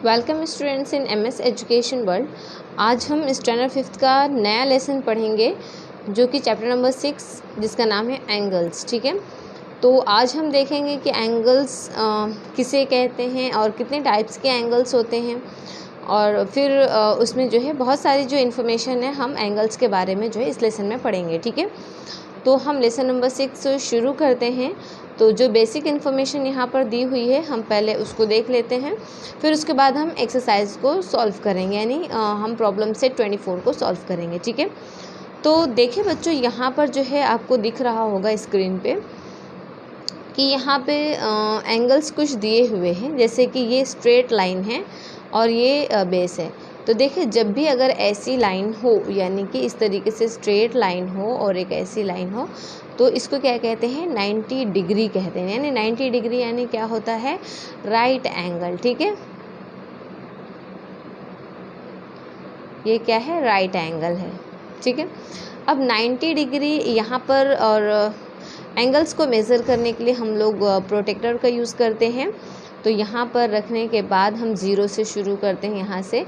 Welcome students in MS education world. आज हम standard 5th का नया लेसन पढ़ेंगे जो कि चैप्टर नंबर 6 जिसका नाम है एंगल्स। ठीक है, तो आज हम देखेंगे कि एंगल्स किसे कहते हैं और कितने टाइप्स के एंगल्स होते हैं, और फिर उसमें जो है बहुत सारी जो इन्फॉर्मेशन है हम एंगल्स के बारे में जो है इस लेसन में पढ़ेंगे। ठीक है, तो हम लेसन नंबर 6 शुरू करते हैं। तो जो बेसिक इन्फॉर्मेशन यहाँ पर दी हुई है हम पहले उसको देख लेते हैं, फिर उसके बाद हम एक्सरसाइज को सॉल्व करेंगे, यानी हम प्रॉब्लम सेट 24 को सॉल्व करेंगे। ठीक है, तो देखिए बच्चों, यहाँ पर जो है आपको दिख रहा होगा स्क्रीन पे कि यहाँ पे एंगल्स कुछ दिए हुए हैं, जैसे कि ये स्ट्रेट लाइन है और ये बेस है। तो देखिए, जब भी अगर ऐसी लाइन हो, यानी कि इस तरीके से स्ट्रेट लाइन हो और एक ऐसी लाइन हो, तो इसको क्या कहते हैं, 90 डिग्री कहते हैं। यानी 90 डिग्री यानी क्या होता है, राइट एंगल। ठीक है, ये क्या है, राइट एंगल है। ठीक है, अब 90 डिग्री यहाँ पर, और एंगल्स को मेज़र करने के लिए हम लोग प्रोटेक्टर का यूज़ करते हैं। तो यहाँ पर रखने के बाद हम 0 से शुरू करते हैं यहाँ से।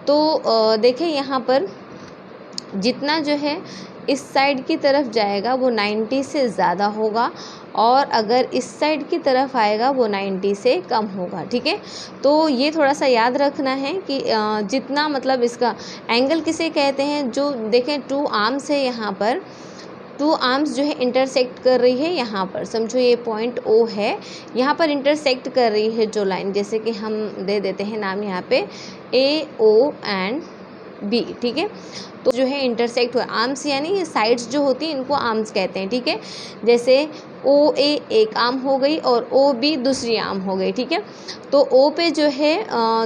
तो देखें, यहाँ पर जितना जो है इस साइड की तरफ जाएगा वो 90 से ज़्यादा होगा, और अगर इस साइड की तरफ आएगा वो 90 से कम होगा। ठीक है, तो ये थोड़ा सा याद रखना है कि जितना मतलब इसका एंगल किसे कहते हैं, जो देखें 2 आर्म्स है, यहाँ पर 2 आर्म्स जो है इंटरसेक्ट कर रही है। यहाँ पर समझो ये पॉइंट O है, यहाँ पर इंटरसेक्ट कर रही है जो लाइन, जैसे कि हम दे देते हैं नाम यहाँ पे AO एंड B। ठीक है, तो जो है इंटरसेक्ट हुआ, आर्म्स यानी साइड्स जो होती हैं इनको आर्म्स कहते हैं। ठीक है, जैसे OA एक आर्म हो गई और OB दूसरी आर्म हो गई। ठीक है, तो O पे जो है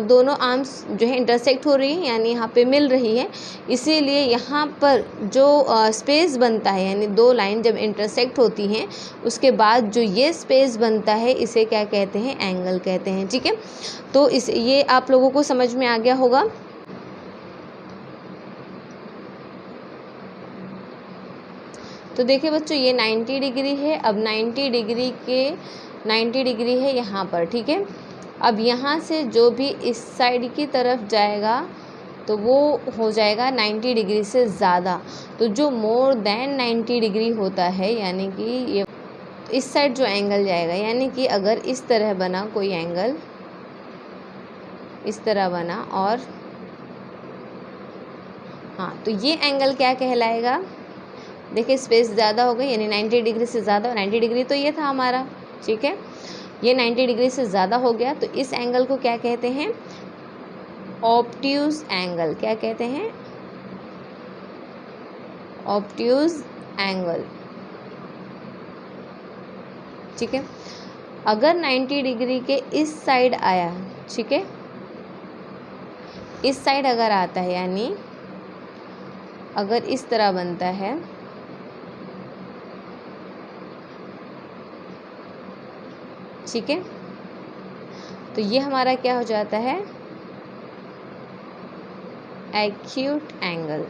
दोनों आर्म्स जो है इंटरसेक्ट हो रही है, यानी यहाँ पे मिल रही है, इसीलिए यहाँ पर जो स्पेस बनता है, यानी 2 लाइन जब इंटरसेक्ट होती हैं उसके बाद जो ये स्पेस बनता है इसे क्या कहते हैं, एंगल कहते हैं। ठीक है, तो ये आप लोगों को समझ में आ गया होगा। तो देखिए बच्चों, ये 90 डिग्री है। अब 90 डिग्री है यहाँ पर। ठीक है, अब यहाँ से जो भी इस साइड की तरफ जाएगा तो वो हो जाएगा 90 डिग्री से ज़्यादा। तो जो मोर देन 90 डिग्री होता है, यानी कि ये इस साइड जो एंगल जाएगा, यानी कि अगर इस तरह बना कोई एंगल, इस तरह बना, और हाँ, तो ये एंगल क्या कहलाएगा, देखिए स्पेस ज़्यादा हो गई, यानी 90 डिग्री से ज़्यादा। 90 डिग्री तो ये था हमारा। ठीक है, ये 90 डिग्री से ज़्यादा हो गया, तो इस एंगल को क्या कहते हैं, ऑब्ट्यूज एंगल। क्या कहते हैं, ऑब्ट्यूज एंगल। ठीक है, अगर 90 डिग्री के इस साइड आया, ठीक है, इस साइड अगर आता है, यानी अगर इस तरह बनता है, ठीक है, तो ये हमारा क्या हो जाता है, एक्यूट एंगल।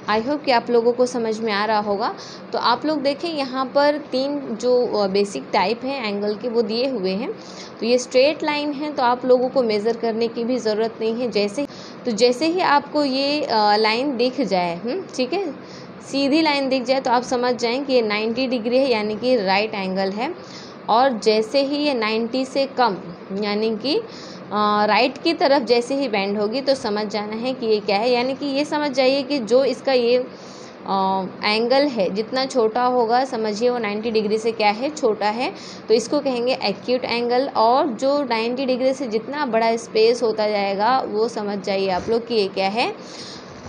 आई होप कि आप लोगों को समझ में आ रहा होगा। तो आप लोग देखें, यहाँ पर 3 जो बेसिक टाइप हैं एंगल के वो दिए हुए हैं। तो ये स्ट्रेट लाइन है, तो आप लोगों को मेज़र करने की भी ज़रूरत नहीं है। जैसे ही आपको ये लाइन दिख जाए, ठीक है, सीधी लाइन दिख जाए, तो आप समझ जाएं कि ये 90 डिग्री है, यानी कि राइट एंगल है। और जैसे ही ये 90 से कम, यानी कि राइट की तरफ जैसे ही बेंड होगी, तो समझ जाना है कि ये क्या है, यानी कि ये समझ जाइए कि जो इसका ये एंगल है जितना छोटा होगा, समझिए वो 90 डिग्री से क्या है, छोटा है, तो इसको कहेंगे एक्यूट एंगल। और जो 90 डिग्री से जितना बड़ा स्पेस होता जाएगा वो समझ जाइए आप लोग कि ये क्या है,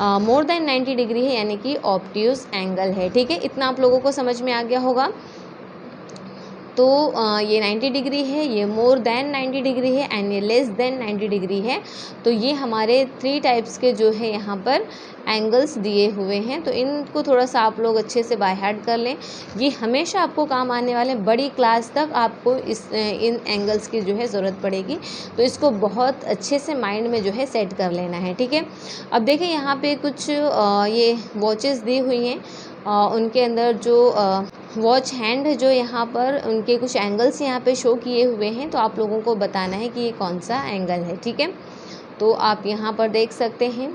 मोर देन 90 डिग्री है, यानी कि ऑब्ट्यूज एंगल है। ठीक है, इतना आप लोगों को समझ में आ गया होगा। तो ये 90 डिग्री है, ये मोर देन 90 डिग्री है, एंड ये लेस देन 90 डिग्री है। तो ये हमारे 3 टाइप्स के जो है यहाँ पर एंगल्स दिए हुए हैं। तो इनको थोड़ा सा आप लोग अच्छे से बाय हार्ट कर लें, ये हमेशा आपको काम आने वाले। बड़ी क्लास तक आपको इन एंगल्स की जो है ज़रूरत पड़ेगी, तो इसको बहुत अच्छे से माइंड में जो है सेट कर लेना है। ठीक है, अब देखिए यहाँ पे कुछ ये वॉचेस दी हुई हैं, उनके अंदर जो वॉच हैंड जो यहाँ पर उनके कुछ एंगल्स यहाँ पे शो किए हुए हैं, तो आप लोगों को बताना है कि ये कौन सा एंगल है। ठीक है, तो आप यहाँ पर देख सकते हैं।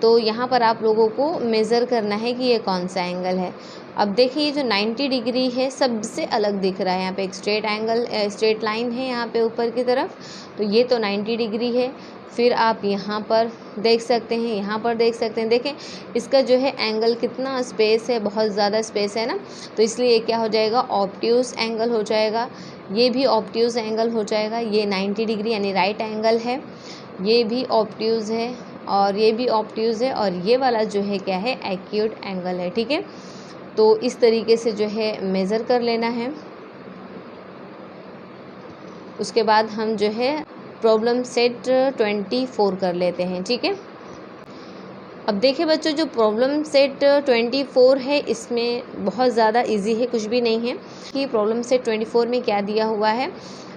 तो यहाँ पर आप लोगों को मेज़र करना है कि ये कौन सा एंगल है। अब देखिए, ये जो 90 डिग्री है सबसे अलग दिख रहा है। यहाँ पे एक स्ट्रेट लाइन है यहाँ पे ऊपर की तरफ, तो ये तो 90 डिग्री है। फिर आप यहाँ पर देख सकते हैं, यहाँ पर देख सकते हैं, देखें इसका जो है एंगल कितना स्पेस है, बहुत ज़्यादा स्पेस है ना, तो इसलिए ये क्या हो जाएगा, ऑब्ट्यूज एंगल हो जाएगा। ये भी ऑब्ट्यूज एंगल हो जाएगा। ये 90 डिग्री यानी राइट एंगल है, ये भी ऑब्ट्यूज है और ये भी ऑब्ट्यूज है, और ये वाला जो है क्या है, एक्यूट एंगल है। ठीक है, तो इस तरीके से जो है मेज़र कर लेना है। उसके बाद हम जो है प्रॉब्लम सेट 24 कर लेते हैं। ठीक है, अब देखिए बच्चों, जो प्रॉब्लम सेट 24 है इसमें बहुत ज़्यादा इजी है, कुछ भी नहीं है कि प्रॉब्लम सेट 24 में क्या दिया हुआ है।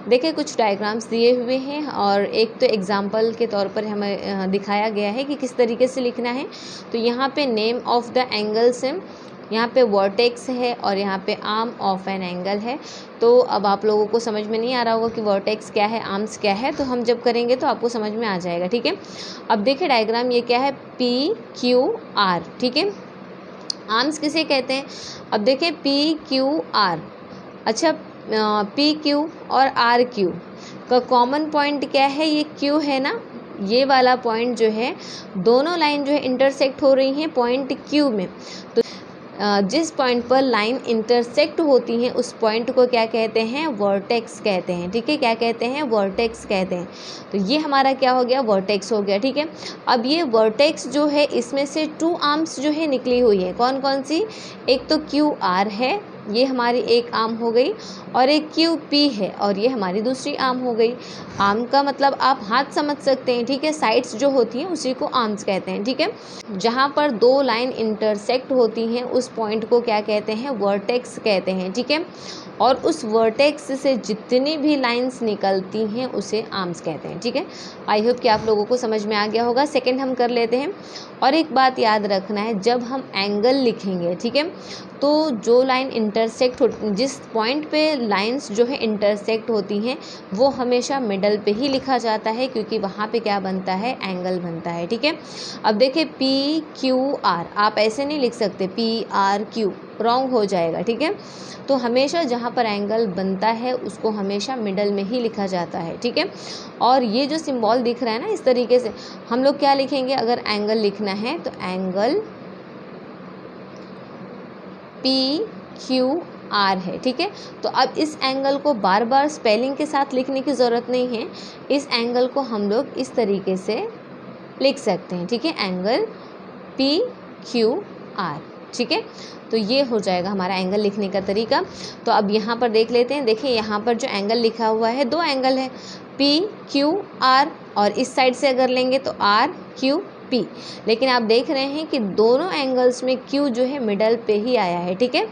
देखिए, कुछ डायग्राम्स दिए हुए हैं और एक तो एग्जाम्पल के तौर पर हमें दिखाया गया है कि किस तरीके से लिखना है। तो यहाँ पे नेम ऑफ द एंगल्स है, यहाँ पे वर्टेक्स है और यहाँ पे आर्म ऑफ एन एंगल है। तो अब आप लोगों को समझ में नहीं आ रहा होगा कि वर्टेक्स क्या है, आर्म्स क्या है, तो हम जब करेंगे तो आपको समझ में आ जाएगा। ठीक है, अब देखिए डायग्राम ये क्या है, PQR। ठीक है, आर्म्स किसे कहते हैं, अब देखिए PQR। अच्छा, PQ और RQ का कॉमन पॉइंट क्या है, ये Q है ना, ये वाला पॉइंट जो है, दोनों लाइन जो है इंटरसेक्ट हो रही हैं पॉइंट Q में। तो जिस पॉइंट पर लाइन इंटरसेक्ट होती हैं उस पॉइंट को क्या कहते हैं, वर्टेक्स कहते हैं। ठीक है, क्या कहते हैं, वर्टेक्स कहते हैं। तो ये हमारा क्या हो गया, वर्टेक्स हो गया। ठीक है, अब ये वर्टेक्स जो है इसमें से 2 आर्म्स जो है निकली हुई है, कौन कौन सी, एक तो QR है, ये हमारी एक आर्म हो गई, और एक QP है और ये हमारी दूसरी आर्म हो गई। आर्म का मतलब आप हाथ समझ सकते हैं। ठीक है, साइड्स जो होती हैं उसी को आर्म्स कहते हैं। ठीक है, जहाँ पर 2 लाइन इंटरसेक्ट होती हैं उस पॉइंट को क्या कहते हैं, वर्टेक्स कहते हैं। ठीक है, और उस वर्टेक्स से जितनी भी लाइंस निकलती हैं उसे आर्म्स कहते हैं। ठीक है, आई होप कि आप लोगों को समझ में आ गया होगा। सेकंड हम कर लेते हैं। और एक बात याद रखना है, जब हम एंगल लिखेंगे, ठीक है, तो जो लाइन इंटरसेक्ट जिस पॉइंट पे लाइंस जो है इंटरसेक्ट होती हैं वो हमेशा मिडल पे ही लिखा जाता है, क्योंकि वहाँ पे क्या बनता है, एंगल बनता है। ठीक है, अब देखिए PQR, आप ऐसे नहीं लिख सकते PRQ, रॉन्ग हो जाएगा। ठीक है, तो हमेशा जहाँ पर एंगल बनता है उसको हमेशा मिडल में ही लिखा जाता है। ठीक है, और ये जो सिंबल दिख रहा है ना, इस तरीके से हम लोग क्या लिखेंगे, अगर एंगल लिखना है तो एंगल PQR है। ठीक है, तो अब इस एंगल को बार बार स्पेलिंग के साथ लिखने की ज़रूरत नहीं है, इस एंगल को हम लोग इस तरीके से लिख सकते हैं। ठीक है, एंगल PQR। ठीक है, तो ये हो जाएगा हमारा एंगल लिखने का तरीका। तो अब यहाँ पर देख लेते हैं। देखिए यहाँ पर जो एंगल लिखा हुआ है, 2 एंगल है, PQR, और इस साइड से अगर लेंगे तो RQP, लेकिन आप देख रहे हैं कि दोनों एंगल्स में Q जो है मिडल पे ही आया है। ठीक है,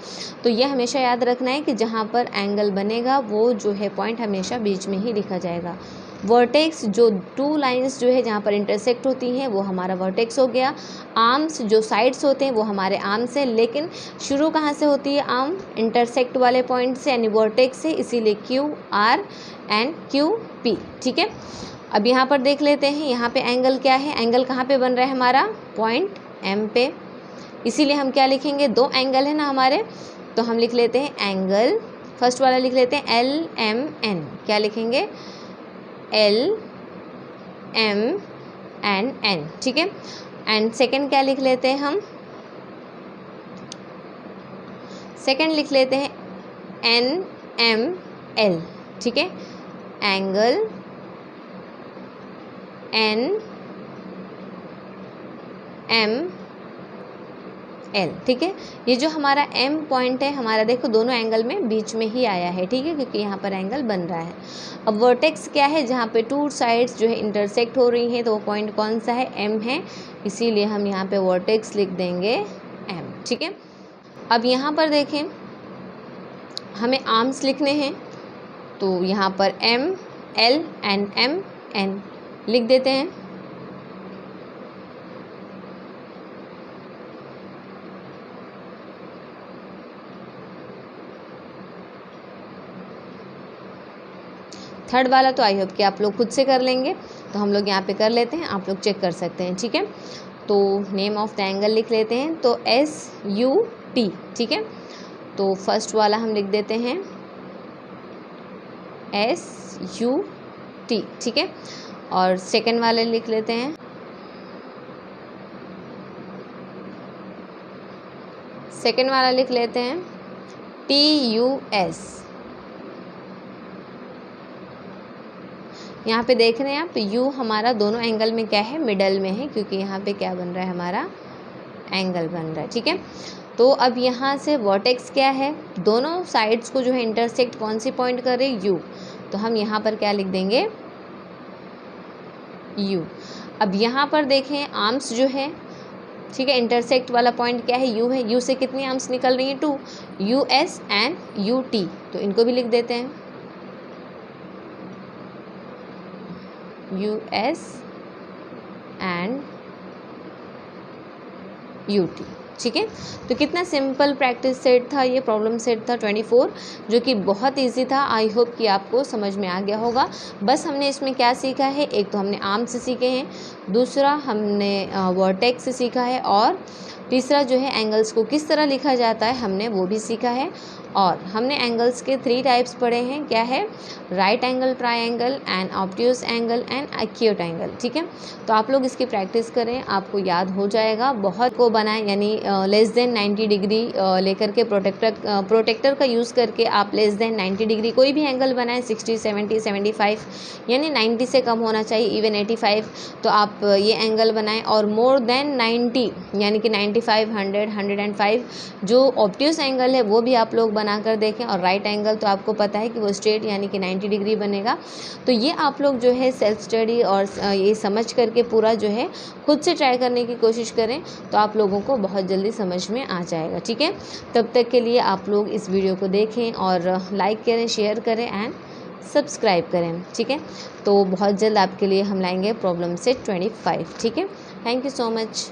तो ये हमेशा याद रखना है कि जहाँ पर एंगल बनेगा वो जो है पॉइंट हमेशा बीच में ही लिखा जाएगा। वर्टेक्स, जो 2 लाइंस जो है जहाँ पर इंटरसेक्ट होती हैं वो हमारा वर्टेक्स हो गया। आर्म्स, जो साइड्स होते हैं वो हमारे आर्म्स है, लेकिन शुरू कहाँ से होती है, आर्म इंटरसेक्ट वाले पॉइंट से यानी वर्टेक्स से, इसीलिए QR एंड QP। ठीक है, अब यहाँ पर देख लेते हैं, यहाँ पे एंगल क्या है, एंगल कहाँ पे बन रहा है हमारा, पॉइंट M पे, इसीलिए हम क्या लिखेंगे, 2 एंगल है ना हमारे, तो हम लिख लेते हैं एंगल, फर्स्ट वाला लिख लेते हैं LMN, क्या लिखेंगे, LMN। ठीक है, एंड सेकंड क्या लिख लेते हैं हम, सेकंड लिख लेते हैं NML। ठीक है, एंगल NML। ठीक है, ये जो हमारा M पॉइंट है हमारा, देखो दोनों एंगल में बीच में ही आया है। ठीक है, क्योंकि यहाँ पर एंगल बन रहा है। अब वर्टेक्स क्या है, जहाँ पे 2 साइड्स जो है इंटरसेक्ट हो रही हैं, तो वो पॉइंट कौन सा है, M है, इसीलिए हम यहाँ पे वर्टेक्स लिख देंगे M। ठीक है, अब यहाँ पर देखें, हमें आर्म्स लिखने हैं, तो यहाँ पर M, L and M N लिख देते हैं। थर्ड वाला तो आई होप कि आप लोग खुद से कर लेंगे, तो हम लोग यहाँ पे कर लेते हैं, आप लोग चेक कर सकते हैं, ठीक है। तो नेम ऑफ द एंगल लिख लेते हैं, तो SUT, ठीक है। तो फर्स्ट वाला हम लिख देते हैं SUT, ठीक है। और सेकंड वाले लिख लेते हैं TUS। यहाँ पे देख रहे हैं आप, U हमारा दोनों एंगल में क्या है, मिडल में है, क्योंकि यहाँ पे क्या बन रहा है, हमारा एंगल बन रहा है, ठीक है। तो अब यहाँ से वर्टेक्स क्या है, दोनों साइड्स को जो है इंटरसेक्ट कौन सी पॉइंट कर रहे, U, तो हम यहाँ पर क्या लिख देंगे, U। अब यहाँ पर देखें आर्म्स जो है, ठीक है, इंटरसेक्ट वाला पॉइंट क्या है, U है, U से कितनी आर्म्स निकल रही हैं, 2, US एंड UT, तो इनको भी लिख देते हैं, US एंड UT, ठीक है। तो कितना सिंपल प्रैक्टिस सेट था, ये प्रॉब्लम सेट था 24, जो कि बहुत इजी था। आई होप कि आपको समझ में आ गया होगा। बस हमने इसमें क्या सीखा है, एक तो हमने आर्म से सीखे हैं, दूसरा हमने वर्टेक्स से सीखा है, और तीसरा जो है एंगल्स को किस तरह लिखा जाता है हमने वो भी सीखा है। और हमने एंगल्स के 3 टाइप्स पढ़े हैं, क्या है, right angle triangle and obtuse angle and acute angle, ठीक है। तो आप लोग इसकी प्रैक्टिस करें, आपको याद हो जाएगा। बहुत को बनाएं, यानी लेस देन 90 डिग्री लेकर के प्रोटेक्टर का यूज़ करके आप लेस देन 90 डिग्री कोई भी एंगल बनाएं, 60, 70, 75, यानी 90 से कम होना चाहिए, इवन 85, तो आप ये एंगल बनाएं। और मोर देन 90 यानी कि 95, 100, 105 जो ऑब्ट्यूज एंगल है वो भी आप लोग बना कर देखें। और राइट एंगल तो आपको पता है कि वो स्ट्रेट यानी कि 90 डिग्री बनेगा। तो ये आप लोग जो है सेल्फ स्टडी और ये समझ करके पूरा जो है खुद से ट्राई करने की कोशिश करें, तो आप लोगों को बहुत जल्दी समझ में आ जाएगा, ठीक है। तब तक के लिए आप लोग इस वीडियो को देखें और लाइक करें, शेयर करें एंड सब्सक्राइब करें, ठीक है। तो बहुत जल्द आपके लिए हम लाएंगे प्रॉब्लम सेट 25, ठीक है। Thank you so much.